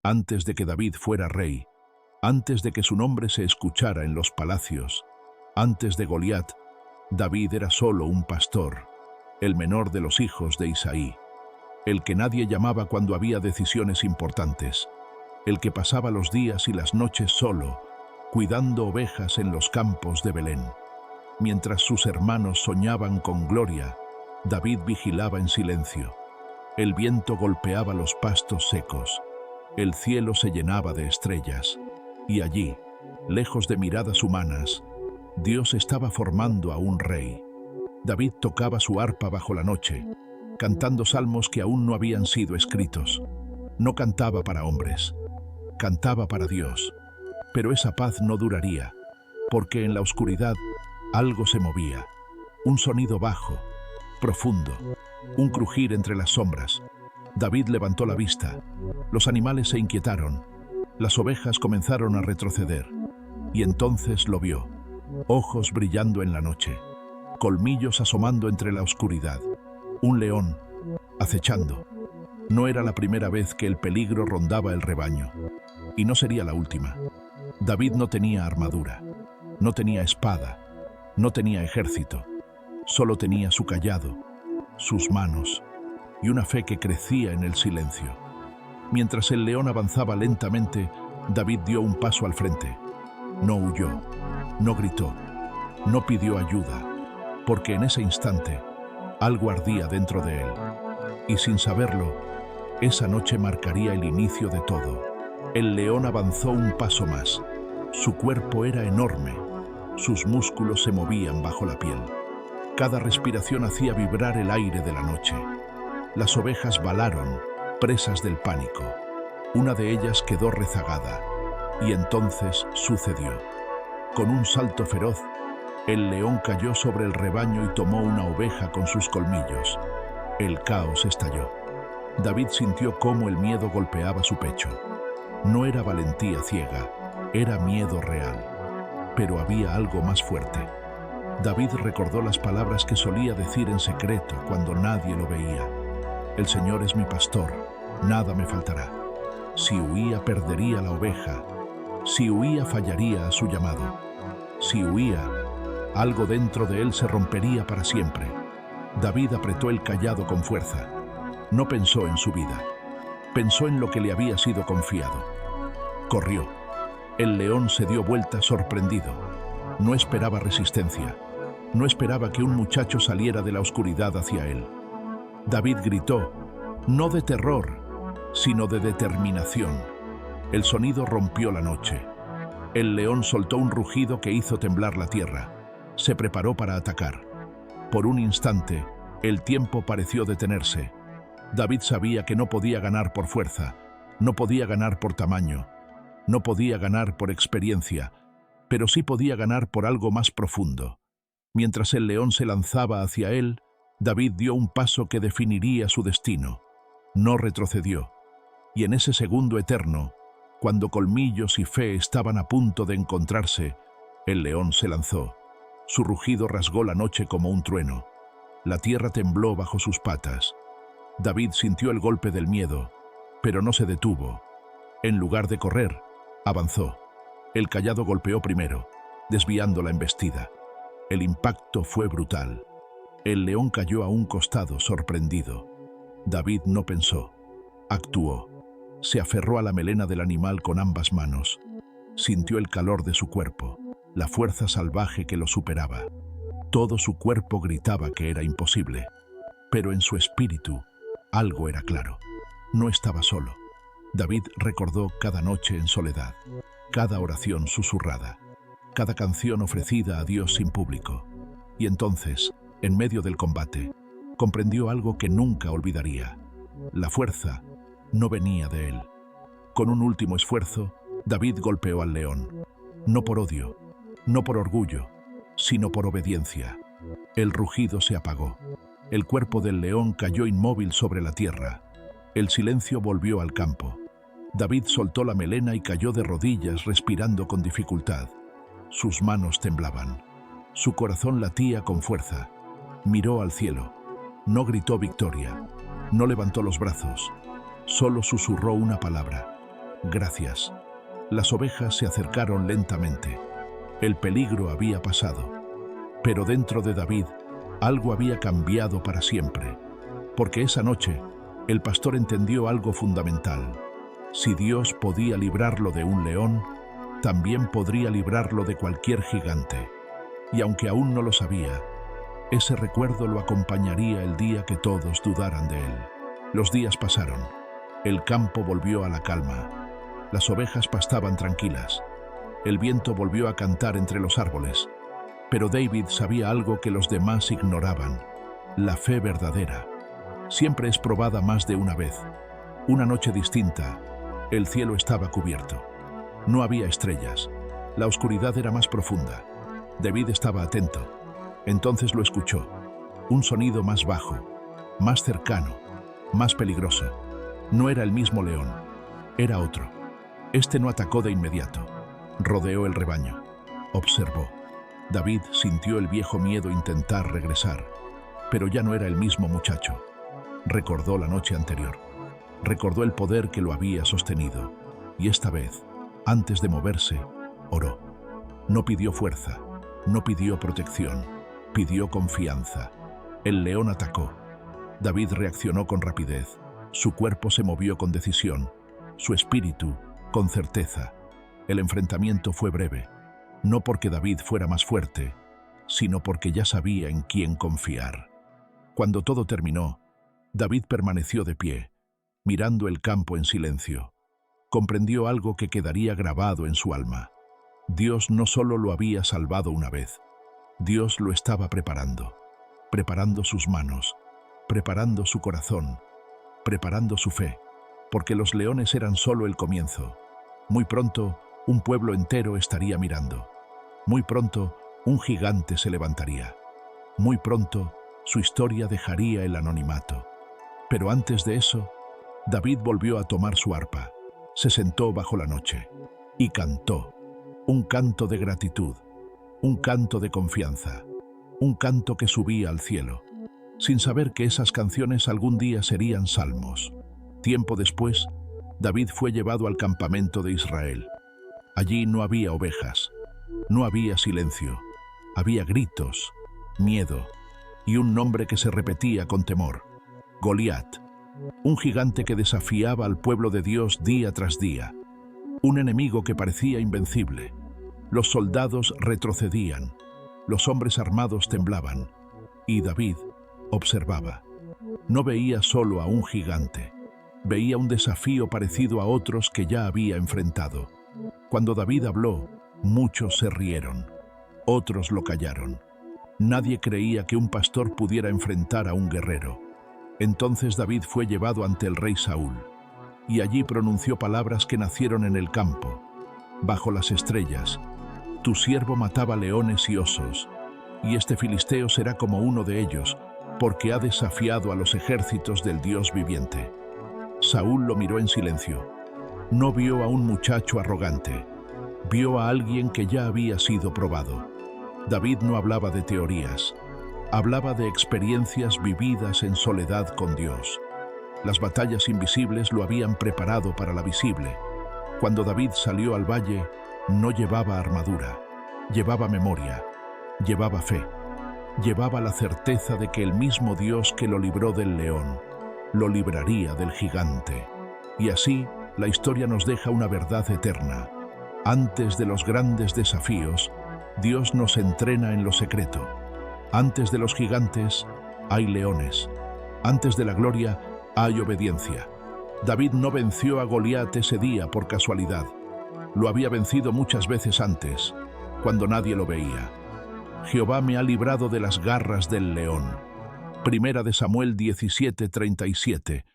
Antes de que David fuera rey, antes de que su nombre se escuchara en los palacios, antes de Goliat, David era solo un pastor, el menor de los hijos de Isaí, el que nadie llamaba cuando había decisiones importantes, el que pasaba los días y las noches solo, cuidando ovejas en los campos de Belén. Mientras sus hermanos soñaban con gloria, David vigilaba en silencio. El viento golpeaba los pastos secos, el cielo se llenaba de estrellas, y allí, lejos de miradas humanas, Dios estaba formando a un rey. David tocaba su arpa bajo la noche, cantando salmos que aún no habían sido escritos. No cantaba para hombres, cantaba para Dios. Pero esa paz no duraría, porque en la oscuridad algo se movía, un sonido bajo, profundo, un crujir entre las sombras. David levantó la vista, los animales se inquietaron, las ovejas comenzaron a retroceder, y entonces lo vio, ojos brillando en la noche, colmillos asomando entre la oscuridad, un león, acechando. No era la primera vez que el peligro rondaba el rebaño, y no sería la última. David no tenía armadura, no tenía espada, no tenía ejército, solo tenía su cayado, sus manos y una fe que crecía en el silencio. Mientras el león avanzaba lentamente, David dio un paso al frente. No huyó, no gritó, no pidió ayuda, porque en ese instante algo ardía dentro de él. Y sin saberlo, esa noche marcaría el inicio de todo. El león avanzó un paso más. Su cuerpo era enorme, sus músculos se movían bajo la piel. Cada respiración hacía vibrar el aire de la noche. Las ovejas balaron, presas del pánico. Una de ellas quedó rezagada, y entonces sucedió. Con un salto feroz, el león cayó sobre el rebaño y tomó una oveja con sus colmillos. El caos estalló. David sintió cómo el miedo golpeaba su pecho. No era valentía ciega, era miedo real. Pero había algo más fuerte. David recordó las palabras que solía decir en secreto cuando nadie lo veía. El Señor es mi pastor, nada me faltará. Si huía, perdería la oveja. Si huía, fallaría a su llamado. Si huía, algo dentro de él se rompería para siempre. David apretó el cayado con fuerza. No pensó en su vida. Pensó en lo que le había sido confiado. Corrió. El león se dio vuelta sorprendido. No esperaba resistencia. No esperaba que un muchacho saliera de la oscuridad hacia él. David gritó, no de terror, sino de determinación. El sonido rompió la noche. El león soltó un rugido que hizo temblar la tierra. Se preparó para atacar. Por un instante, el tiempo pareció detenerse. David sabía que no podía ganar por fuerza, no podía ganar por tamaño, no podía ganar por experiencia, pero sí podía ganar por algo más profundo. Mientras el león se lanzaba hacia él, David dio un paso que definiría su destino. No retrocedió. Y en ese segundo eterno, cuando colmillos y fe estaban a punto de encontrarse, el león se lanzó. Su rugido rasgó la noche como un trueno. La tierra tembló bajo sus patas. David sintió el golpe del miedo, pero no se detuvo. En lugar de correr, avanzó. El cayado golpeó primero, desviando la embestida. El impacto fue brutal. El león cayó a un costado sorprendido. David no pensó, actuó. Se aferró a la melena del animal con ambas manos. Sintió el calor de su cuerpo, la fuerza salvaje que lo superaba. Todo su cuerpo gritaba que era imposible, pero en su espíritu algo era claro. No estaba solo. David recordó cada noche en soledad, cada oración susurrada, cada canción ofrecida a Dios sin público. Y entonces, en medio del combate, comprendió algo que nunca olvidaría. La fuerza no venía de él. Con un último esfuerzo, David golpeó al león. No por odio, no por orgullo, sino por obediencia. El rugido se apagó. El cuerpo del león cayó inmóvil sobre la tierra. El silencio volvió al campo. David soltó la melena y cayó de rodillas respirando con dificultad. Sus manos temblaban. Su corazón latía con fuerza. Miró al cielo. No gritó victoria. No levantó los brazos. Solo susurró una palabra. Gracias. Las ovejas se acercaron lentamente. El peligro había pasado. Pero dentro de David, algo había cambiado para siempre. Porque esa noche, el pastor entendió algo fundamental. Si Dios podía librarlo de un león, también podría librarlo de cualquier gigante. Y aunque aún no lo sabía, ese recuerdo lo acompañaría el día que todos dudaran de él. Los días pasaron. El campo volvió a la calma. Las ovejas pastaban tranquilas. El viento volvió a cantar entre los árboles. Pero David sabía algo que los demás ignoraban: la fe verdadera. Siempre es probada más de una vez. Una noche distinta, el cielo estaba cubierto. No había estrellas. La oscuridad era más profunda. David estaba atento. Entonces lo escuchó. Un sonido más bajo, más cercano, más peligroso. No era el mismo león, era otro. Este no atacó de inmediato. Rodeó el rebaño. Observó. David sintió el viejo miedo intentar regresar, pero ya no era el mismo muchacho. Recordó la noche anterior. Recordó el poder que lo había sostenido. Y esta vez, antes de moverse, oró. No pidió fuerza, no pidió protección, pidió confianza. El león atacó. David reaccionó con rapidez. Su cuerpo se movió con decisión, su espíritu con certeza. El enfrentamiento fue breve, no porque David fuera más fuerte, sino porque ya sabía en quién confiar. Cuando todo terminó, David permaneció de pie, mirando el campo en silencio. Comprendió algo que quedaría grabado en su alma. Dios no solo lo había salvado una vez, Dios lo estaba preparando. Preparando sus manos, preparando su corazón, preparando su fe, porque los leones eran solo el comienzo. Muy pronto, un pueblo entero estaría mirando. Muy pronto, un gigante se levantaría. Muy pronto, su historia dejaría el anonimato. Pero antes de eso, David volvió a tomar su arpa, se sentó bajo la noche y cantó. Un canto de gratitud, un canto de confianza, un canto que subía al cielo, sin saber que esas canciones algún día serían salmos. Tiempo después, David fue llevado al campamento de Israel. Allí no había ovejas, no había silencio, había gritos, miedo y un nombre que se repetía con temor: Goliat, un gigante que desafiaba al pueblo de Dios día tras día, un enemigo que parecía invencible. Los soldados retrocedían, los hombres armados temblaban, y David observaba. No veía solo a un gigante, veía un desafío parecido a otros que ya había enfrentado. Cuando David habló, muchos se rieron, otros lo callaron. Nadie creía que un pastor pudiera enfrentar a un guerrero. Entonces David fue llevado ante el rey Saúl, y allí pronunció palabras que nacieron en el campo. Bajo las estrellas, tu siervo mataba leones y osos, y este filisteo será como uno de ellos, porque ha desafiado a los ejércitos del Dios viviente. Saúl lo miró en silencio. No vio a un muchacho arrogante, vio a alguien que ya había sido probado. David no hablaba de teorías, hablaba de experiencias vividas en soledad con Dios. Las batallas invisibles lo habían preparado para la visible. Cuando David salió al valle, no llevaba armadura, llevaba memoria, llevaba fe, llevaba la certeza de que el mismo Dios que lo libró del león, lo libraría del gigante. Y así, la historia nos deja una verdad eterna. Antes de los grandes desafíos, Dios nos entrena en lo secreto. Antes de los gigantes, hay leones. Antes de la gloria, hay obediencia. David no venció a Goliat ese día por casualidad. Lo había vencido muchas veces antes, cuando nadie lo veía. Jehová me ha librado de las garras del león. Primera de Samuel 17:37.